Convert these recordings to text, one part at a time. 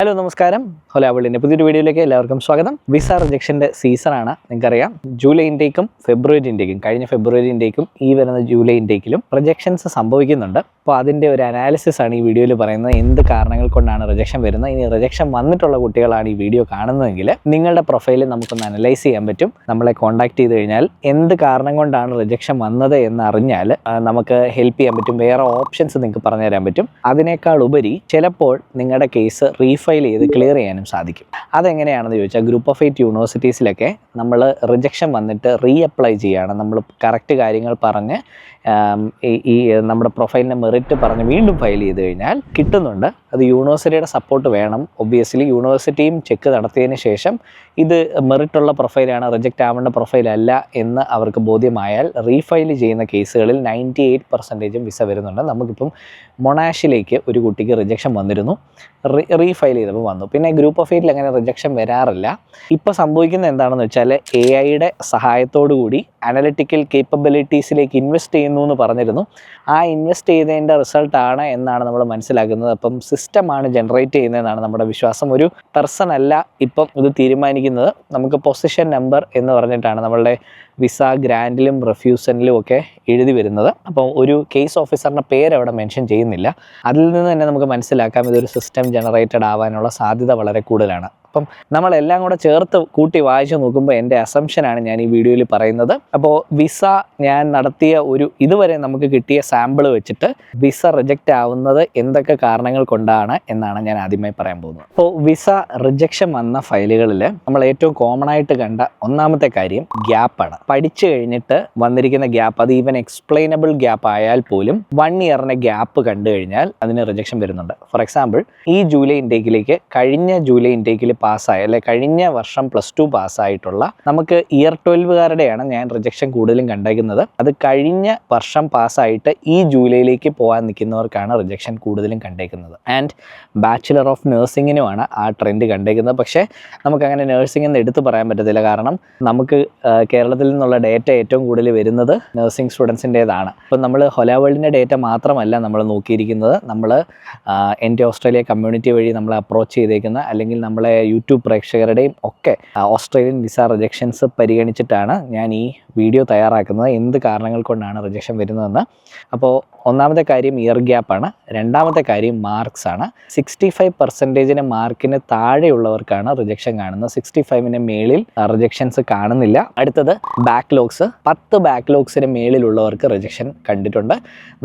Hello നമസ്കാരം. ഹോലാവേൾഡിൻ്റെ പുതിയൊരു വീഡിയോയിലേക്ക് എല്ലാവർക്കും സ്വാഗതം. വിസ റിജക്ഷൻ്റെ സീസണാണ്. നിങ്ങൾക്കറിയാം, ജൂലൈ ഇൻടേക്കും ഫെബ്രുവരി ഇൻടേക്കും കഴിഞ്ഞ ഫെബ്രുവരി ഇൻടേക്കും ഈ വരുന്ന ജൂലൈ ഇൻടേക്കിലും റിജക്ഷൻസ് സംഭവിക്കുന്നുണ്ട്. അപ്പോൾ അതിൻ്റെ ഒരു അനാലിസിസ് ആണ് ഈ വീഡിയോയിൽ പറയുന്നത്. എന്ത് കാരണങ്ങൾ കൊണ്ടാണ് റിജക്ഷൻ വരുന്നത്, ഇനി റിജക്ഷൻ വന്നിട്ടുള്ള കുട്ടികളാണ് ഈ വീഡിയോ കാണുന്നതെങ്കിൽ നിങ്ങളുടെ പ്രൊഫൈലിൽ നമുക്കൊന്ന് അനലൈസ് ചെയ്യാൻ പറ്റും. നമ്മളെ കോൺടാക്ട് ചെയ്ത് കഴിഞ്ഞാൽ എന്ത് കാരണം കൊണ്ടാണ് റിജക്ഷൻ വന്നത് എന്ന് അറിഞ്ഞാൽ നമുക്ക് ഹെൽപ്പ് ചെയ്യാൻ പറ്റും. വേറെ ഓപ്ഷൻസ് നിങ്ങൾക്ക് പറഞ്ഞു തരാൻ പറ്റും. അതിനേക്കാൾ ഉപരി ചിലപ്പോൾ നിങ്ങളുടെ കേസ് റീഫയൽ ചെയ്ത് ക്ലിയർ ചെയ്യാനും സാധിക്കും. അതെങ്ങനെയാണെന്ന് ചോദിച്ചാൽ, ഗ്രൂപ്പ് ഓഫ് 8 യൂണിവേഴ്സിറ്റീസിലൊക്കെ നമ്മൾ റിജക്ഷൻ വന്നിട്ട് റീ അപ്ലൈ ചെയ്യുകയാണ്. നമ്മൾ കറക്റ്റ് കാര്യങ്ങൾ പറഞ്ഞ് ഈ നമ്മുടെ പ്രൊഫൈലിൻ്റെ മെറിറ്റ് പറഞ്ഞ് വീണ്ടും ഫയൽ ചെയ്ത് കഴിഞ്ഞാൽ കിട്ടുന്നുണ്ട്. അത് യൂണിവേഴ്സിറ്റിയുടെ സപ്പോർട്ട് വേണം. ഒബ്വിയസ്ലി യൂണിവേഴ്സിറ്റിയും ചെക്ക് നടത്തിയതിന് ശേഷം ഇത് മെറിറ്റുള്ള പ്രൊഫൈലാണ്, റിജക്റ്റ് ആവേണ്ട പ്രൊഫൈലല്ല എന്ന് അവർക്ക് ബോധ്യമായാൽ റീഫയൽ ചെയ്യുന്ന കേസുകളിൽ 98% വിസ വരുന്നുണ്ട്. നമുക്കിപ്പം മൊണാഷിലേക്ക് ഒരു കുട്ടിക്ക് റിജക്ഷൻ വന്നിരുന്നു, റീഫയൽ ചെയ്തപ്പോൾ വന്നു. പിന്നെ ഗ്രൂപ്പ് ഓഫ് 8 അങ്ങനെ റിജക്ഷൻ വരാറില്ല. ഇപ്പോൾ സംഭവിക്കുന്നത് എന്താണെന്ന് വെച്ചാൽ, AI സഹായത്തോടു കൂടി അനലിറ്റിക്കൽ കേപ്പബിലിറ്റീസിലേക്ക് ഇൻവെസ്റ്റ് ചെയ്യുന്നു എന്ന് പറഞ്ഞിരുന്നു. ആ ഇൻവെസ്റ്റ് ചെയ്തതിൻ്റെ റിസൾട്ടാണ് എന്നാണ് നമ്മൾ മനസ്സിലാക്കുന്നത്. അപ്പം സിസ്റ്റമാണ് ജനറേറ്റ് ചെയ്യുന്നതെന്നാണ് നമ്മുടെ വിശ്വാസം. ഒരു പേഴ്സൺ അല്ല ഇപ്പം ഇത് തീരുമാനിക്കുന്നത്. നമുക്ക് പൊസിഷൻ നമ്പർ എന്ന് പറഞ്ഞിട്ടാണ് നമ്മളുടെ വിസ ഗ്രാൻഡിലും റെഫ്യൂസനിലും ഒക്കെ എഴുതി വരുന്നത്. അപ്പോൾ ഒരു കേസ് ഓഫീസറിൻ്റെ പേര് അവിടെ മെൻഷൻ ചെയ്യുന്നില്ല. അതിൽ നിന്ന് തന്നെ നമുക്ക് മനസ്സിലാക്കാം ഇതൊരു സിസ്റ്റം ജനറേറ്റഡ് ആവാനുള്ള സാധ്യത വളരെ കൂടുതലാണ്. അപ്പം നമ്മളെല്ലാം കൂടെ ചേർത്ത് കൂട്ടി വായിച്ച് നോക്കുമ്പോൾ എൻ്റെ അസംഷനാണ് ഞാൻ ഈ വീഡിയോയിൽ പറയുന്നത്. അപ്പോൾ വിസ ഞാൻ നടത്തിയ ഇതുവരെ നമുക്ക് കിട്ടിയ സാമ്പിൾ വെച്ചിട്ട് വിസ റിജക്റ്റ് ആവുന്നത് എന്തൊക്കെ കാരണങ്ങൾ കൊണ്ടാണ് എന്നാണ് ഞാൻ ആദ്യമായി പറയാൻ പോകുന്നത്. അപ്പോൾ വിസ റിജക്ഷൻ വന്ന ഫയലുകളിൽ നമ്മൾ ഏറ്റവും കോമൺ ആയിട്ട് കണ്ട ഒന്നാമത്തെ കാര്യം ഗ്യാപ്പാണ്. പഠിച്ചു കഴിഞ്ഞിട്ട് വന്നിരിക്കുന്ന ഗ്യാപ്പ്, അത് ഈവൻ എക്സ്പ്ലെയിനബിൾ ഗ്യാപ്പ് ആയാൽ പോലും 1 ഇയറിൻ്റെ ഗ്യാപ്പ് കണ്ടു കഴിഞ്ഞാൽ അതിന് റിജക്ഷൻ വരുന്നുണ്ട്. ഫോർ എക്സാമ്പിൾ, ഈ ജൂലൈ ഇൻടേക്കിലേക്ക് കഴിഞ്ഞ ജൂലൈ ഇൻടേക്കിൽ പാസ്സായ, അല്ലെ കഴിഞ്ഞ വർഷം +2 പാസ്സായിട്ടുള്ള നമുക്ക് ഇയർ 12കാരുടെയാണ് ഞാൻ റിജക്ഷൻ കൂടുതലും കണ്ടേക്കുന്നത്. അത് കഴിഞ്ഞ വർഷം പാസ്സായിട്ട് ഈ ജൂലൈയിലേക്ക് പോകാൻ നിൽക്കുന്നവർക്കാണ് റിജക്ഷൻ കൂടുതലും കണ്ടേക്കുന്നത്. ആൻഡ് ബാച്ചിലർ ഓഫ് നഴ്സിങ്ങിനുമാണ് ആ ട്രെൻഡ് കണ്ടേക്കുന്നത്. പക്ഷേ നമുക്കങ്ങനെ നഴ്സിംഗ് എന്ന് എടുത്തു പറയാൻ പറ്റത്തില്ല. കാരണം നമുക്ക് കേരളത്തിൽ നിന്നുള്ള ഡേറ്റ ഏറ്റവും കൂടുതൽ വരുന്നത് നഴ്സിംഗ് സ്റ്റുഡൻസിൻ്റേതാണ്. അപ്പം നമ്മൾ ഹോലാവേൾഡിൻ്റെ ഡേറ്റ മാത്രമല്ല നമ്മൾ നോക്കിയിരിക്കുന്നത്. നമ്മൾ എൻ്റെ ഓസ്ട്രേലിയ കമ്മ്യൂണിറ്റി വഴി നമ്മൾ അപ്രോച്ച് ചെയ്തേക്കുന്ന, അല്ലെങ്കിൽ നമ്മളെ യൂട്യൂബ് പ്രേക്ഷകരുടെയും ഒക്കെ ഓസ്ട്രേലിയൻ വിസ റിജക്ഷൻസ് പരിഗണിച്ചിട്ടാണ് ഞാൻ ഈ വീഡിയോ തയ്യാറാക്കുന്നത്. എന്ത് കാരണങ്ങൾ കൊണ്ടാണ് റിജക്ഷൻ വരുന്നതെന്ന്. അപ്പോൾ ഒന്നാമത്തെ കാര്യം ഇയർ ഗ്യാപ്പാണ്. രണ്ടാമത്തെ കാര്യം മാർക്സ് ആണ്. 65% മാർക്കിന് താഴെയുള്ളവർക്കാണ് റിജക്ഷൻ കാണുന്നത്. 65ന് മേളിൽ റിജക്ഷൻസ് കാണുന്നില്ല. അടുത്തത് ബാക്ക്ലോഗ്സ്. 10 ബാക്ക്ലോഗ്സിന് മേളിലുള്ളവർക്ക് റിജക്ഷൻ കണ്ടിട്ടുണ്ട്.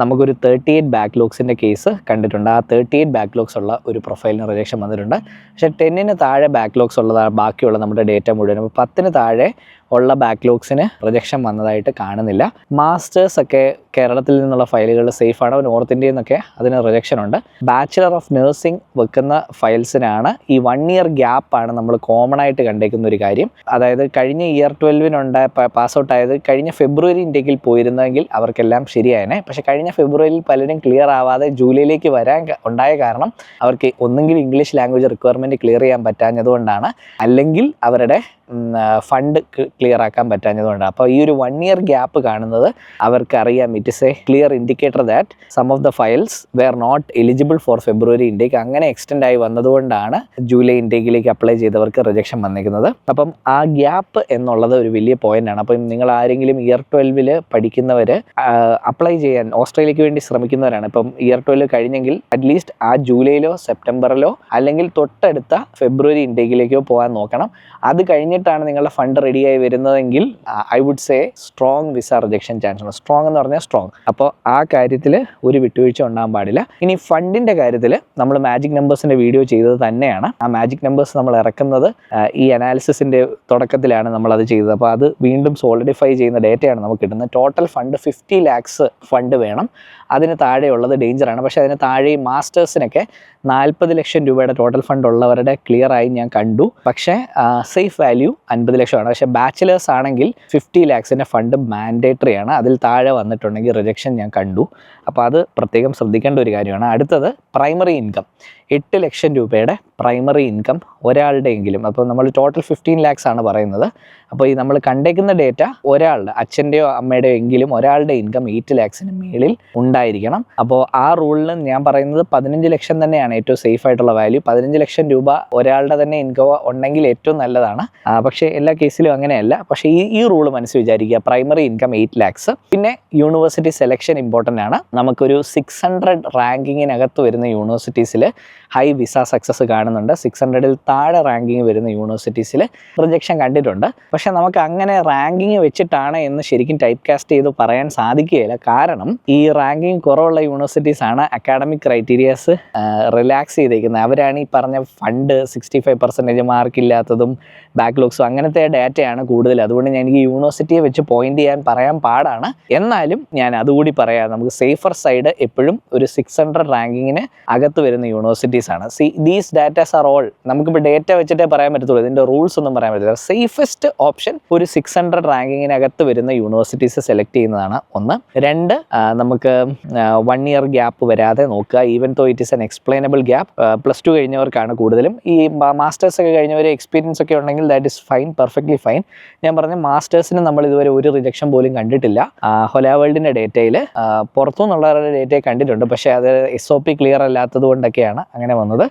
നമുക്കൊരു 38 ബാക്ക്ലോഗ്സിൻ്റെ കേസ് കണ്ടിട്ടുണ്ട്. ആ 38 ബാക്ക്ലോഗ്സ് ഉള്ള ഒരു പ്രൊഫൈലിന് റിജക്ഷൻ വന്നിട്ടുണ്ട്. പക്ഷേ 10ന് താഴെ ബാക്ക്ലോഗ്സ് ഉള്ളതാണ് ബാക്കിയുള്ള നമ്മുടെ ഡേറ്റ മുഴുവൻ. അപ്പോൾ 10ന് താഴെ ഉള്ള ബാക്ക്ലോഗ്സിന് റിജക്ഷൻ വന്നതായിട്ട് കാണുന്നില്ല. മാസ്റ്റേഴ്സ് ഒക്കെ കേരളത്തിൽ നിന്നുള്ള ഫയലുകൾ സേഫാണ്. നോർത്ത് ഇന്ത്യയിൽ നിന്നൊക്കെ അതിന് റിജക്ഷൻ ഉണ്ട്. ബാച്ചിലർ ഓഫ് നഴ്സിംഗ് വെക്കുന്ന ഫയൽസിനാണ് ഈ 1 ഇയർ ഗ്യാപ്പാണ് നമ്മൾ കോമൺ ആയിട്ട് കണ്ടേക്കുന്ന ഒരു കാര്യം. അതായത് കഴിഞ്ഞ ഇയർ 12 പാസ് ഔട്ട് ആയത് കഴിഞ്ഞ ഫെബ്രുവരി ഇൻടേക്കിൽ പോയിരുന്നെങ്കിൽ അവർക്കെല്ലാം ശരിയായനെ. പക്ഷേ കഴിഞ്ഞ ഫെബ്രുവരിയിൽ പലരും ക്ലിയർ ആവാതെ ജൂലൈയിലേക്ക് വരാൻ ഉണ്ടായ കാരണം അവർക്ക് ഒന്നെങ്കിൽ ഇംഗ്ലീഷ് ലാംഗ്വേജ് റിക്വയർമെൻറ്റ് ക്ലിയർ ചെയ്യാൻ പറ്റാഞ്ഞതുകൊണ്ടാണ്, അല്ലെങ്കിൽ അവരുടെ ഫണ്ട് ക്ലിയർ ആക്കാൻ പറ്റാഞ്ഞതുകൊണ്ടാണ്. അപ്പോൾ ഈ ഒരു 1 ഇയർ ഗ്യാപ്പ് കാണുന്നത് അവർക്ക് അറിയാം. It is a clear indicator that some of the files were not eligible for February intake. അങ്ങനെ എക്സ്റ്റെൻഡ് ആയി വന്നതുകൊണ്ടാണ് ജൂലൈ ഇൻടേക്കിലേക്ക് അപ്ലൈ ചെയ്തവർക്ക് റിജക്ഷൻ വന്നിരിക്കുന്നത്. അപ്പം ആ ഗ്യാപ്പ് എന്നുള്ളത് ഒരു വലിയ പോയിന്റാണ്. അപ്പം നിങ്ങൾ ആരെങ്കിലും ഇയർ 12 പഠിക്കുന്നവർ അപ്ലൈ ചെയ്യാൻ ഓസ്ട്രേലിയക്ക് വേണ്ടി ശ്രമിക്കുന്നവരാണ്. ഇപ്പം ഇയർ 12 കഴിഞ്ഞെങ്കിൽ അറ്റ്ലീസ്റ്റ് ആ ജൂലൈയിലോ സെപ്റ്റംബറിലോ അല്ലെങ്കിൽ തൊട്ടടുത്ത ഫെബ്രുവരി ഇൻടേക്കിലേക്കോ പോകാൻ നോക്കണം. അത് കഴിഞ്ഞിട്ടാണ് നിങ്ങളുടെ ഫണ്ട് റെഡിയായി വരുന്നതെങ്കിൽ I would say strong visa rejection chance ഉണ്ട്. സ്ട്രോങ് എന്ന് പറഞ്ഞാൽ സ്ട്രോങ്. അപ്പോൾ ആ കാര്യത്തിൽ ഒരു വിട്ടുവീഴ്ച ഉണ്ടാകാൻ പാടില്ല. ഇനി ഫണ്ടിൻ്റെ കാര്യത്തിൽ നമ്മൾ മാജിക് നമ്പേഴ്സിൻ്റെ വീഡിയോ ചെയ്തത് തന്നെയാണ്. ആ മാജിക് നമ്പേഴ്സ് നമ്മൾ ഇറക്കുന്നത് ഈ അനാലിസിസിൻ്റെ തുടക്കത്തിലാണ് നമ്മളത് ചെയ്തത്. അപ്പോൾ അത് വീണ്ടും സോളിഡിഫൈ ചെയ്യുന്ന ഡേറ്റയാണ് നമുക്ക് കിട്ടുന്നത്. ടോട്ടൽ ഫണ്ട് 50 lakhs ഫണ്ട് വേണം. അതിന് താഴെയുള്ളത് ഡേഞ്ചറാണ്. പക്ഷേ അതിന് താഴെ മാസ്റ്റേഴ്സിനൊക്കെ 40 ലക്ഷം രൂപയുടെ ടോട്ടൽ ഫണ്ട് ഉള്ളവരുടെ ക്ലിയർ ആയി ഞാൻ കണ്ടു. പക്ഷേ സേഫ് വാല്യൂ 50 ലക്ഷമാണ്. പക്ഷേ ബാച്ചിലേഴ്സ് ആണെങ്കിൽ 50 lakhsൻ്റെ ഫണ്ട് മാൻഡേറ്ററി ആണ്. അതിൽ താഴെ വന്നിട്ടുണ്ടെങ്കിൽ റിജക്ഷൻ ഞാൻ കണ്ടു. അപ്പോൾ അത് പ്രത്യേകം ശ്രദ്ധിക്കേണ്ട ഒരു കാര്യമാണ്. അടുത്തത് പ്രൈമറി ഇൻകം. 8 ലക്ഷം രൂപയുടെ പ്രൈമറി ഇൻകം ഒരാളുടെയെങ്കിലും, അപ്പോൾ നമ്മൾ ടോട്ടൽ 15 lakhs ആണ് പറയുന്നത്. അപ്പോൾ ഈ നമ്മൾ കണ്ടേക്കുന്ന ഡേറ്റ ഒരാളുടെ, അച്ഛൻ്റെയോ അമ്മയുടെയോ എങ്കിലും ഒരാളുടെ ഇൻകം 8 lakhsന് മേളിൽ ഉണ്ടായിരിക്കണം. അപ്പോൾ ആ റൂളിൽ ഞാൻ പറയുന്നത് 15 ലക്ഷം തന്നെയാണ് ഏറ്റവും സേഫ് ആയിട്ടുള്ള വാല്യൂ. 15 ലക്ഷം രൂപ ഒരാളുടെ തന്നെ ഇൻകം ഉണ്ടെങ്കിൽ ഏറ്റവും നല്ലതാണ്. പക്ഷേ എല്ലാ കേസിലും അങ്ങനെയല്ല. പക്ഷേ ഈ റൂൾ മനസ്സിൽ വിചാരിക്കുക, പ്രൈമറി ഇൻകം 8 lakhs. പിന്നെ യൂണിവേഴ്സിറ്റി സെലക്ഷൻ ഇമ്പോർട്ടൻ്റ് ആണ്. നമുക്കൊരു 600 റാങ്കിങ്ങിനകത്ത് വരുന്ന യൂണിവേഴ്സിറ്റീസിൽ ഹൈ വിസ സക്സസ് കാണുന്നുണ്ട്. 600-ൽ താഴെ റാങ്കിങ് വരുന്ന യൂണിവേഴ്സിറ്റീസിൽ റിജക്ഷൻ കണ്ടിട്ടുണ്ട്. പക്ഷെ നമുക്ക് അങ്ങനെ റാങ്കിങ് വെച്ചിട്ടാണ് എന്ന് ശരിക്കും ടൈപ്പ് കാസ്റ്റ് ചെയ്ത് പറയാൻ സാധിക്കുകയില്ല. കാരണം ഈ റാങ്കിങ് കുറവുള്ള യൂണിവേഴ്സിറ്റീസാണ് അക്കാഡമിക് ക്രൈറ്റീരിയാസ് റിലാക്സ് ചെയ്തേക്കുന്നത്. അവരാണ് ഈ പറഞ്ഞ ഫണ്ട് 65% മാർക്കില്ലാത്തതും ബാക്ക്ലോഗ്സും അങ്ങനത്തെ ഡാറ്റയാണ് കൂടുതൽ. അതുകൊണ്ട് ഞാൻ ഈ യൂണിവേഴ്സിറ്റിയെ വെച്ച് പോയിന്റ് ചെയ്യാൻ പറയാൻ പാടാണ്. എന്നാലും ഞാൻ അതുകൂടി പറയാം, നമുക്ക് സേഫർ സൈഡ് എപ്പോഴും ഒരു 600 റാങ്കിങ്ങിന് അകത്ത് വരുന്ന യൂണിവേഴ്സിറ്റീസ് ആണ്. ദീസ് ഡാറ്റാസ് ആർ ഓൾ, നമുക്കിപ്പോൾ ഡേറ്റ വെച്ചിട്ടേ പറയാൻ പറ്റത്തുള്ളൂ, ഇതിൻ്റെ റൂൾസ് ഒന്നും പറയാൻ പറ്റില്ല. സേഫസ്റ്റ് ഓപ്ഷൻ ഒരു 600 റാങ്കിങ്ങിനകത്ത് വരുന്ന യൂണിവേഴ്സിറ്റീസ് സെലക്ട് ചെയ്യുന്നതാണ് ഒന്ന്. 2, നമുക്ക് 1 year ഗ്യാപ്പ് വരാതെ നോക്കുക. ഈവൻ തോ it is N explainable gap. +2 കഴിഞ്ഞവർക്കാണ് കൂടുതലും. ഈ മാസ്റ്റേഴ്സ് ഒക്കെ കഴിഞ്ഞവർ എക്സ്പീരിയൻസ് ഒക്കെ ഉണ്ടെങ്കിൽ that is fine, perfectly fine. ഞാൻ പറഞ്ഞ മാസ്റ്റേഴ്സിന് നമ്മൾ ഇതുവരെ ഒരു റിജക്ഷൻ പോലും കണ്ടിട്ടില്ല. ഹൊല വേൾഡിൻ്റെ ഡേറ്റയിൽ പുറത്തുനിന്നുള്ളവരുടെ ഡേറ്റയെ കണ്ടിട്ടുണ്ട്, പക്ഷേ അത് SOP ക്ലിയർ അല്ലാത്തത് കൊണ്ടൊക്കെയാണ് അങ്ങനെ വന്നത്.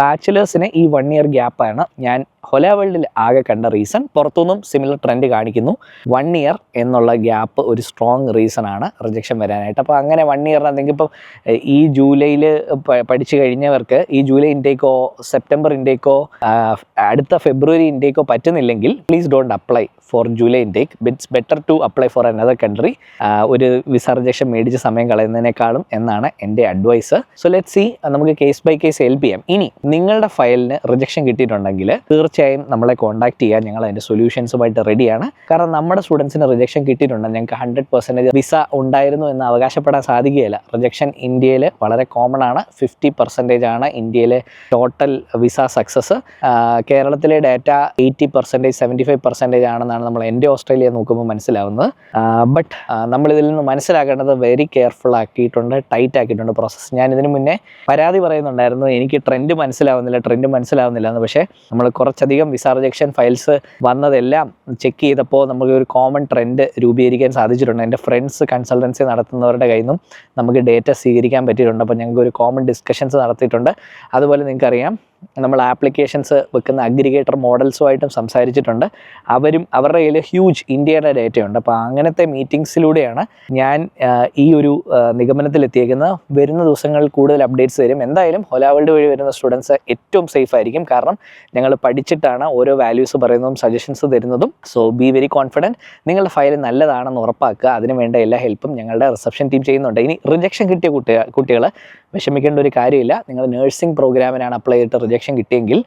ബാച്ചിലേഴ്സിന് ഈ 1 year ഗ്യാപ്പാണ് ഞാൻ ഹൊല വേൾഡിൽ ആകെ കണ്ട റീസൺ. പുറത്തുനിന്നും സിമിലർ ട്രെൻഡ് കാണിക്കുന്നു. 1 year എന്നുള്ള ഗ്യാപ്പ് ഒരു സ്ട്രോങ് റീസൺ ആണ് റിജക്ഷൻ വരാനായിട്ട്. അപ്പോൾ അങ്ങനെ 1 year എന്തെങ്കിലും ഇപ്പോൾ ഈ ജൂലൈയിൽ പഠിച്ചു കഴിഞ്ഞവർക്ക് ഈ ജൂലൈ ഇൻടേക്കോ സെപ്റ്റംബർ ഇൻടേക്കോ അടുത്ത ഫെബ്രുവരി ഇൻടേക്കോ പറ്റുന്നില്ലെങ്കിൽ please don't apply for July intake. It's better to apply for another country. ഒരു വിസ റിജക്ഷൻ മേടിച്ച് സമയം കളയുന്നതിനേക്കാളും എന്നാണ് എൻ്റെ അഡ്വൈസ്. സോ ലെറ്റ് സി, നമുക്ക് കേസ് ബൈ കേസ് ഹെൽപ്പ് ചെയ്യാം. ഇനി നിങ്ങളുടെ ഫയലിന് റിജക്ഷൻ കിട്ടിയിട്ടുണ്ടെങ്കിൽ തീർച്ചയായും നമ്മളെ കോൺടാക്ട് ചെയ്യാൻ ഞങ്ങൾ അതിൻ്റെ സൊല്യൂഷൻസുമായിട്ട് റെഡിയാണ്. കാരണം നമ്മുടെ സ്റ്റുഡൻസിന് റിജക്ഷൻ കിട്ടിയിട്ടുണ്ടെങ്കിൽ ഞങ്ങൾക്ക് 100% വിസ ഉണ്ടായിരുന്നു എന്ന് അവകാശപ്പെടാൻ സാധിക്കുകയില്ല. റിജക്ഷൻ ഇന്ത്യയിൽ വളരെ കോമൺ ആണ്. 50% ആണ് ഇന്ത്യയിലെ ടോട്ടൽ വിസ സക്സസ്. കേരളത്തിലെ ഡാറ്റ 80%, 75% ആണെന്നാണ് നമ്മൾ എൻ്റെ ഓസ്ട്രേലിയ നോക്കുമ്പോൾ മനസ്സിലാവുന്നത്. ബട്ട് നമ്മളിതിൽ നിന്ന് മനസ്സിലാക്കേണ്ടത് വെരി കെയർഫുൾ ആക്കിയിട്ടുണ്ട്, ടൈറ്റ് ആക്കിയിട്ടുണ്ട് പ്രോസസ്സ്. ഞാൻ ഇതിനു മുന്നേ പരാതി പറയുന്നുണ്ടായിരുന്നു, എനിക്ക് ട്രെൻഡ് മനസ്സിലാവുന്നില്ല എന്ന്. പക്ഷേ നമ്മൾ കുറച്ചധികം വിസ റിജക്ഷൻ ഫയൽസ് വന്നതെല്ലാം ചെക്ക് ചെയ്തപ്പോൾ നമുക്ക് ഒരു കോമൺ ട്രെൻഡ് രൂപീകരിക്കാൻ സാധിച്ചിട്ടുണ്ട്. എൻ്റെ ഫ്രണ്ട്സ് കൺസൾട്ടൻസി നടത്തുന്നവരുടെ കയ്യിൽ നിന്നും നമുക്ക് ഡേറ്റ സ്വീകരിക്കാൻ പറ്റിയിട്ടുണ്ട്. അപ്പോൾ ഞങ്ങൾക്ക് ഒരു കോമൺ ഡിസ്കഷൻസ് നടത്തിയിട്ടുണ്ട്. അതുപോലെ നിങ്ങൾക്കറിയാം, നമ്മൾ ആപ്ലിക്കേഷൻസ് വെക്കുന്ന അഗ്രിഗേറ്റർ മോഡൽസുമായിട്ടും സംസാരിച്ചിട്ടുണ്ട്. അവരുടെ കയ്യിൽ ഹ്യൂജ് ഇന്ത്യയുടെ ഡേറ്റയുണ്ട്. അപ്പോൾ അങ്ങനത്തെ മീറ്റിങ്സിലൂടെയാണ് ഞാൻ ഈ ഒരു നിഗമനത്തിലെത്തിയേക്കുന്നത്. വരുന്ന ദിവസങ്ങളിൽ കൂടുതൽ അപ്ഡേറ്റ്സ് തരും. എന്തായാലും ഹൊല വേൾഡ് വഴി വരുന്ന സ്റ്റുഡൻസ് ഏറ്റവും സേഫ് ആയിരിക്കും. കാരണം ഞങ്ങൾ പഠിച്ചിട്ടാണ് ഓരോ വാല്യൂസ് പറയുന്നതും സജഷൻസ് തരുന്നതും. So be very confident. നിങ്ങളുടെ ഫയൽ നല്ലതാണെന്ന് ഉറപ്പാക്കുക. അതിന് വേണ്ട എല്ലാ ഹെൽപ്പും ഞങ്ങളുടെ റിസപ്ഷൻ ടീം ചെയ്യുന്നുണ്ട്. ഇനി റിജക്ഷൻ കിട്ടിയ കുട്ടികൾ വിഷമിക്കേണ്ട ഒരു കാര്യമില്ല. നിങ്ങൾ നഴ്സിംഗ് പ്രോഗ്രാമിനാണ് അപ്ലൈ ചെയ്തിട്ട് റിജക്ഷൻ കിട്ടിയെങ്കിൽ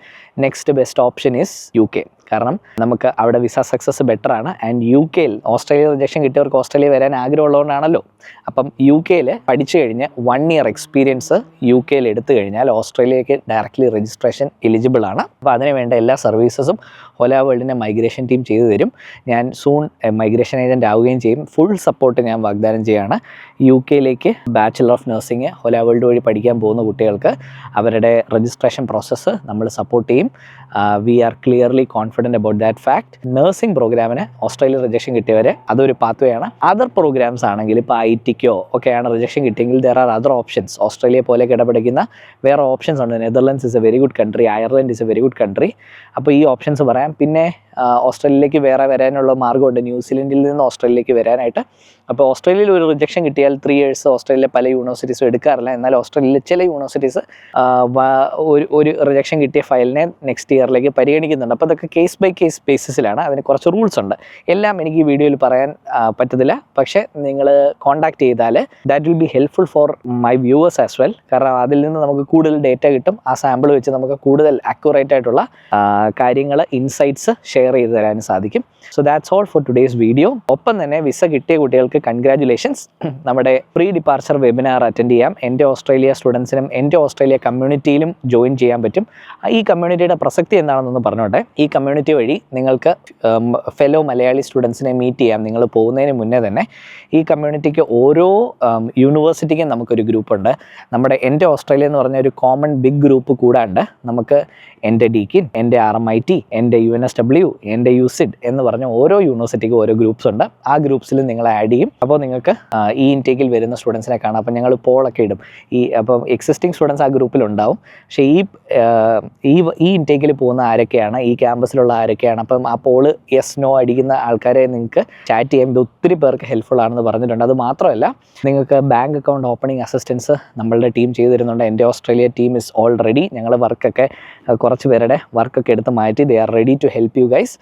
next best option is UK. കാരണം നമുക്ക് അവിടെ വിസ സക്സസ് ബെറ്റർ ആണ്. ആൻഡ് UK-യിൽ ഓസ്ട്രേലിയ റിജക്ഷൻ കിട്ടിയവർക്ക് ഓസ്ട്രേലിയ വരാൻ ആഗ്രഹമുള്ളതുകൊണ്ടാണല്ലോ. അപ്പം UK-യിൽ പഠിച്ചു കഴിഞ്ഞ് 1 year എക്സ്പീരിയൻസ് UK-യിൽ എടുത്തു കഴിഞ്ഞാൽ ഓസ്ട്രേലിയക്ക് ഡയറക്റ്റ്ലി രജിസ്ട്രേഷൻ എലിജിബിൾ ആണ്. അപ്പോൾ അതിന് വേണ്ട എല്ലാ സർവീസസും ഹൊല വേൾഡിൻ്റെ മൈഗ്രേഷൻ ടീം ചെയ്തു തരും. ഞാൻ സൂൺ മൈഗ്രേഷൻ ഏജൻറ്റ് ആവുകയും ചെയ്യും. ഫുൾ സപ്പോർട്ട് ഞാൻ വാഗ്ദാനം ചെയ്യുകയാണ്. UK-യിലേക്ക് bachelor of nursing Hola World വഴി പഠിക്കാൻ പോകുന്ന കുട്ടികൾക്ക് അവരുടെ രജിസ്ട്രേഷൻ പ്രോസസ്സ് നമ്മൾ സപ്പോർട്ട് ചെയ്യും. We are clearly confident about that fact. Nursing പ്രോഗ്രാമിന് ഓസ്ട്രേലിയ റിജക്ഷൻ കിട്ടിയവരെ അതൊരു പാത്വേ ആണ്. അതർ പ്രോഗ്രാംസ് ആണെങ്കിൽ ഇപ്പോൾ ITക്കോ ഒക്കെയാണ് റിജക്ഷൻ കിട്ടിയെങ്കിൽ there are other options. Australia പോലെ കിടപിടിക്കുന്ന വേറെ ഓപ്ഷൻസ് ഉണ്ട്. Netherlands is A very good country, Ireland is A very good country. അപ്പോൾ ഈ ഓപ്ഷൻസ് പറയാം. പിന്നെ ഓസ്ട്രേലിയയിലേക്ക് വേറെ വരാനുള്ള മാർഗ്ഗമുണ്ട്, ന്യൂസിലൻഡിൽ നിന്ന് ഓസ്ട്രേലിയയിലേക്ക് വരാനായിട്ട്. അപ്പോൾ ഓസ്ട്രേലിയയിൽ ഒരു റിജക്ഷൻ കിട്ടിയാൽ 3 years ഓസ്ട്രേലിയ പല യൂണിവേഴ്സിറ്റീസും എടുക്കാറില്ല. എന്നാൽ ഓസ്ട്രേലിയയിലെ ചില യൂണിവേഴ്സിറ്റീസ് ഒരു റിജക്ഷൻ കിട്ടിയ ഫയലിനെ നെക്സ്റ്റ് ഇയറിലേക്ക് പരിഗണിക്കുന്നുണ്ട്. അപ്പോൾ അതൊക്കെ കേസ് ബൈ കേസ് ബേസിസിലാണ്. അതിന് കുറച്ച് റൂൾസ് ഉണ്ട്. എല്ലാം എനിക്ക് ഈ വീഡിയോയിൽ പറയാൻ പറ്റത്തില്ല. പക്ഷേ നിങ്ങൾ കോൺടാക്ട് ചെയ്താൽ that will be helpful for my viewers as well. കാരണം അതിൽ നിന്ന് നമുക്ക് കൂടുതൽ ഡേറ്റ കിട്ടും. ആ സാമ്പിൾ വെച്ച് നമുക്ക് കൂടുതൽ അക്യുറേറ്റ് ആയിട്ടുള്ള കാര്യങ്ങൾ, ഇൻസൈറ്റ്സ് ഷെയർ ചെയ്ത് തരാൻ സാധിക്കും. So that's all for today's video. ഒപ്പം തന്നെ വിസ കിട്ടിയ കുട്ടികൾക്ക് കൺഗ്രാറ്റുലേഷൻസ്. നമ്മുടെ പ്രീ ഡിപ്പാർച്ചർ വെബിനാർ അറ്റൻഡ് ചെയ്യാം. എൻ്റെ ഓസ്ട്രേലിയ സ്റ്റുഡൻസിനും എൻ്റെ ഓസ്ട്രേലിയ കമ്മ്യൂണിറ്റിയിലും ജോയിൻ ചെയ്യാൻ പറ്റും. ഈ കമ്മ്യൂണിറ്റിയുടെ പ്രസക്തി എന്താണെന്നൊന്ന് പറഞ്ഞോട്ടെ. ഈ കമ്മ്യൂണിറ്റി കമ്മ്യൂണിറ്റി വഴി നിങ്ങൾക്ക് ഫെലോ മലയാളി സ്റ്റുഡൻസിനെ മീറ്റ് ചെയ്യാം. നിങ്ങൾ പോകുന്നതിന് മുന്നേ തന്നെ ഈ കമ്മ്യൂണിറ്റിക്ക് ഓരോ യൂണിവേഴ്സിറ്റിക്കും നമുക്കൊരു ഗ്രൂപ്പുണ്ട്. നമ്മുടെ എൻ്റെ ഓസ്ട്രേലിയ എന്ന് പറഞ്ഞ ഒരു കോമൺ ബിഗ് ഗ്രൂപ്പ് കൂടാണ്ട് നമുക്ക് എൻ്റെ ഡീക്കിൻ, എൻ്റെ RMIT, എൻ്റെ UNSW, എൻ്റെ USID എന്ന് പറഞ്ഞ ഓരോ യൂണിവേഴ്സിറ്റിക്കും ഓരോ ഗ്രൂപ്പ്സ് ഉണ്ട്. ആ ഗ്രൂപ്പ്സിൽ നിങ്ങൾ ആഡ് ചെയ്യും. അപ്പോൾ നിങ്ങൾക്ക് ഈ ഇൻടേക്കിൽ വരുന്ന സ്റ്റുഡൻസിനെ കാണാം. അപ്പോൾ ഞങ്ങൾ പോളൊക്കെ ഇടും. അപ്പം എക്സിസ്റ്റിംഗ് സ്റ്റുഡൻസ് ആ ഗ്രൂപ്പിലുണ്ടാവും. പക്ഷേ ഈ ഇൻടേക്കിൽ പോകുന്ന ആരൊക്കെയാണ്, ഈ ക്യാമ്പസിലുള്ള ആരൊക്കെയാണ്, അപ്പം ആ പോള് യെസ് നോ അടിക്കുന്ന ആൾക്കാരെ നിങ്ങൾക്ക് ചാറ്റ് ചെയ്യുമ്പോൾ ഒത്തിരി പേർക്ക് ഹെൽപ്ഫുൾ ആണെന്ന് പറഞ്ഞിട്ടുണ്ട്. അത് മാത്രമല്ല, നിങ്ങൾക്ക് ബാങ്ക് അക്കൗണ്ട് ഓപ്പണിംഗ് അസിസ്റ്റൻസ് നമ്മളുടെ ടീം ചെയ്തു തരുന്നുണ്ട്. എൻ്റെ Australia team is all ready. ഞങ്ങൾ വർക്കൊക്കെ കുറച്ച് പേരുടെ വർക്കൊക്കെ എടുത്ത് മാറ്റി they are ready to help you guys.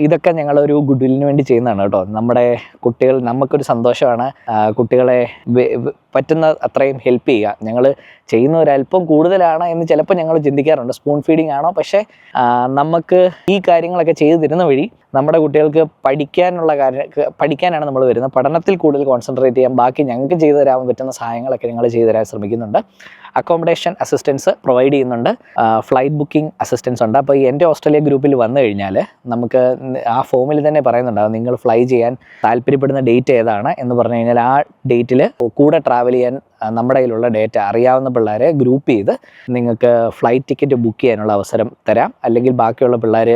ഇതൊക്കെ ഞങ്ങളൊരു ഗുഡ് വില്ലിന് വേണ്ടി ചെയ്യുന്നതാണ് കേട്ടോ. നമ്മുടെ കുട്ടികൾ, നമുക്കൊരു സന്തോഷമാണ് കുട്ടികളെ പറ്റുന്ന അത്രയും ഹെൽപ്പ് ചെയ്യുക. ഞങ്ങൾ ചെയ്യുന്ന ഒരല്പം കൂടുതലാണ് എന്ന് ചിലപ്പോൾ ഞങ്ങൾ ചിന്തിക്കാറുണ്ട്. സ്പൂൺ ഫീഡിങ് ആണോ? പക്ഷേ നമുക്ക് ഈ കാര്യങ്ങളൊക്കെ ചെയ്തു തരുന്ന വഴി നമ്മുടെ കുട്ടികൾക്ക് പഠിക്കാനാണ് നമ്മൾ വരുന്നത്. പഠനത്തിൽ കൂടുതൽ കോൺസെൻട്രേറ്റ് ചെയ്യാൻ ബാക്കി ഞങ്ങൾക്ക് ചെയ്തു തരാൻ പറ്റുന്ന സഹായങ്ങളൊക്കെ ഞങ്ങൾ ചെയ്തു തരാൻ ശ്രമിക്കുന്നുണ്ട്. അക്കോമഡേഷൻ അസിസ്റ്റൻസ് പ്രൊവൈഡ് ചെയ്യുന്നുണ്ട്. ഫ്ലൈറ്റ് ബുക്കിംഗ് അസിസ്റ്റൻസ് ഉണ്ട്. അപ്പോൾ ഈ എൻ്റെ ഓസ്ട്രേലിയ ഗ്രൂപ്പിൽ വന്നു കഴിഞ്ഞാൽ നമുക്ക് ആ ഫോമിൽ തന്നെ പറയുന്നുണ്ടാകും നിങ്ങൾ ഫ്ലൈ ചെയ്യാൻ താല്പര്യപ്പെടുന്ന ഡേറ്റ് ഏതാണ് എന്ന് പറഞ്ഞു കഴിഞ്ഞാൽ ആ ഡേറ്റിൽ കൂടെ ട്രാവൽ ചെയ്യാൻ നമ്മുടെ കയ്യിലുള്ള ഡേറ്റ അറിയാവുന്ന പിള്ളേരെ ഗ്രൂപ്പ് ചെയ്ത് നിങ്ങൾക്ക് ഫ്ലൈറ്റ് ടിക്കറ്റ് ബുക്ക് ചെയ്യാനുള്ള അവസരം തരാം. അല്ലെങ്കിൽ ബാക്കിയുള്ള പിള്ളേർ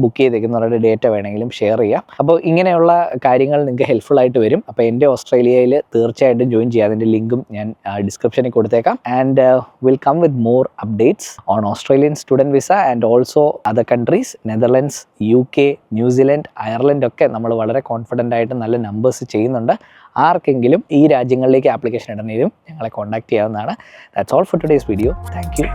ബുക്ക് ചെയ്തേക്കുന്നവരുടെ ഡേറ്റ വേണമെങ്കിലും ഷെയർ ചെയ്യാം. അപ്പോൾ ഇങ്ങനെയുള്ള കാര്യങ്ങൾ നിങ്ങൾക്ക് ഹെൽപ്ഫുൾ ആയിട്ട് വരും. അപ്പോൾ എൻ്റെ ഓസ്ട്രേലിയയിൽ തീർച്ചയായിട്ടും ജോയിൻ ചെയ്യാം. അതിൻ്റെ ലിങ്കും ഞാൻ ഡിസ്ക്രിപ്ഷനിൽ കൊടുത്തേക്കാം. And will come with more updates on Australian student visa and also other countries. Netherlands, UK, New Zealand, Ireland ഒക്കെ നമ്മൾ വളരെ കോൺഫിഡൻ്റ് ആയിട്ട് നല്ല നമ്പേഴ്സ് ചെയ്യുന്നുണ്ട്. ആർക്കെങ്കിലും ഈ രാജ്യങ്ങളിലേക്ക് ആപ്ലിക്കേഷൻ ഇടണമെങ്കിലും ഞങ്ങളെ കോൺടാക്ട് ചെയ്യാവുന്നതാണ്. That's all for today's video. Thank you.